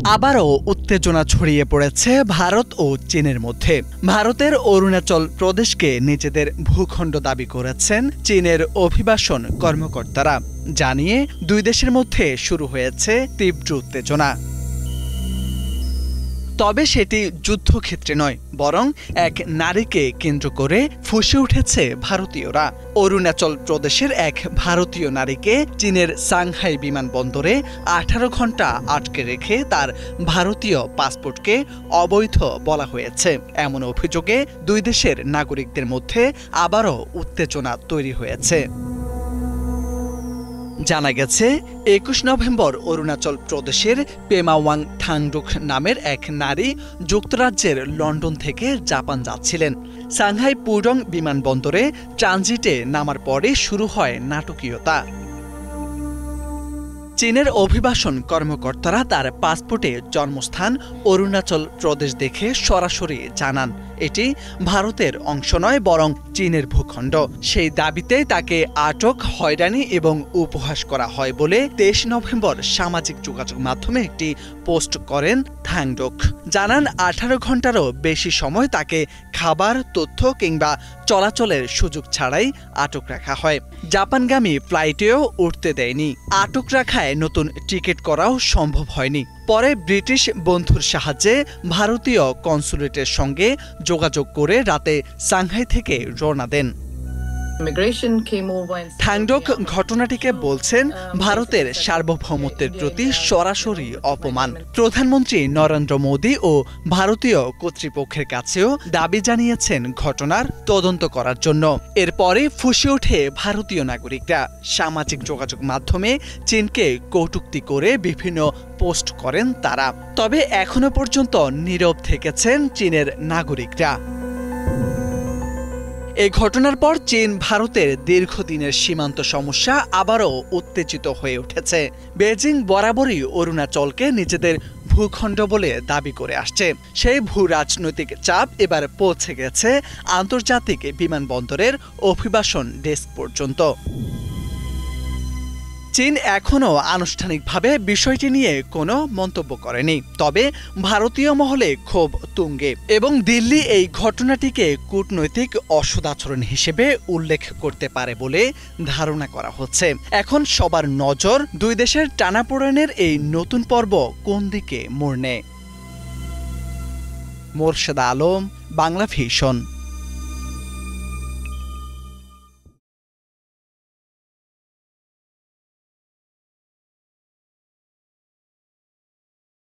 আবারও উত্তেজনা ছড়িয়ে পড়েছে ভারত ও চীনের মধ্যে। ভারতের অরুণাচল প্রদেশকে নিজেদের ভূখণ্ড দাবি করেছেন চীনের অভিবাসন কর্মকর্তারা। জানিয়ে দুই দেশের মধ্যে শুরু হয়েছে তীব্র উত্তেজনা। তবে সেটি যুদ্ধক্ষেত্রে নয়, বরং এক নারীকে কেন্দ্র করে ফুঁসে উঠেছে ভারতীয়রা। অরুণাচল প্রদেশের এক ভারতীয় নারীকে চীনের সাংহাই বিমানবন্দরে 18 ঘণ্টা আটকে রেখে তার ভারতীয় পাসপোর্টকে অবৈধ বলা হয়েছে। এমন অভিযোগে দুই দেশের নাগরিকদের মধ্যে আবারও উত্তেজনা তৈরি হয়েছে। জানা গেছে 21 নভেম্বর অরুণাচল প্রদেশের পেমাওয়াং থাংডুক নামের এক নারী যুক্তরাজ্যের লন্ডন থেকে জাপান যাচ্ছিলেন। সাংহাই পুডং বিমানবন্দরে ট্রানজিটে নামার পরে শুরু হয় নাটকীয়তা। চীনের অভিবাসন কর্মকর্তারা তার পাসপোর্টে জন্মস্থান অরুণাচল প্রদেশ দেখে সরাসরি জানান এটি ভারতের অংশ নয়, বরং চীনের ভূখণ্ড। সেই দাবিতে তাকে আটক, হয়রানি এবং উপহাস করা হয় বলে 23 নভেম্বর সামাজিক যোগাযোগ মাধ্যমে একটি পোস্ট করেন থাংডোক। জানান 18 ঘণ্টারও বেশি সময় তাকে খাবার, তথ্য কিংবা চলাচলের সুযোগ ছাড়াই আটক রাখা হয়। জাপানগামী ফ্লাইটেও উঠতে দেয়নি। আটক রাখায় নতুন টিকিট করাও সম্ভব হয়নি। পরে ব্রিটিশ বন্ধুর সাহায্যে ভারতীয় কনসুলেটের সঙ্গে যোগাযোগ করে রাতে সাংহাই থেকে রওনা দেন। থাংডোক ঘটনাটিকে বলছেন ভারতের সার্বভৌমত্বের প্রতি সরাসরি অপমান। প্রধানমন্ত্রী নরেন্দ্র মোদী ও ভারতীয় কর্তৃপক্ষের কাছেও দাবি জানিয়েছেন ঘটনার তদন্ত করার জন্য। এরপরে ফুঁসে ওঠে ভারতীয় নাগরিকরা। সামাজিক যোগাযোগ মাধ্যমে চীনকে কটূক্তি করে বিভিন্ন পোস্ট করেন তারা। তবে এখনো পর্যন্ত নীরব থেকেছেন চীনের নাগরিকরা। এই ঘটনার পর চীন ভারতের দীর্ঘদিনের সীমান্ত সমস্যা আবারও উত্তেজিত হয়ে উঠেছে। বেজিং বরাবরই অরুণাচলকে নিজেদের ভূখণ্ড বলে দাবি করে আসছে। সেই ভূ রাজনৈতিক চাপ এবার পৌঁছে গেছে আন্তর্জাতিক বিমানবন্দরের অভিবাসন ডেস্ক পর্যন্ত। চীন এখনও আনুষ্ঠানিকভাবে বিষয়টি নিয়ে কোনো মন্তব্য করেনি। তবে ভারতীয় মহলে ক্ষোভ তুঙ্গে এবং দিল্লি এই ঘটনাটিকে কূটনৈতিক অসদাচরণ হিসেবে উল্লেখ করতে পারে বলে ধারণা করা হচ্ছে। এখন সবার নজর দুই দেশের টানাপোড়েনের এই নতুন পর্ব কোন দিকে মোড় নেয়। মোরশেদা আলম, বাংলা ভিশন।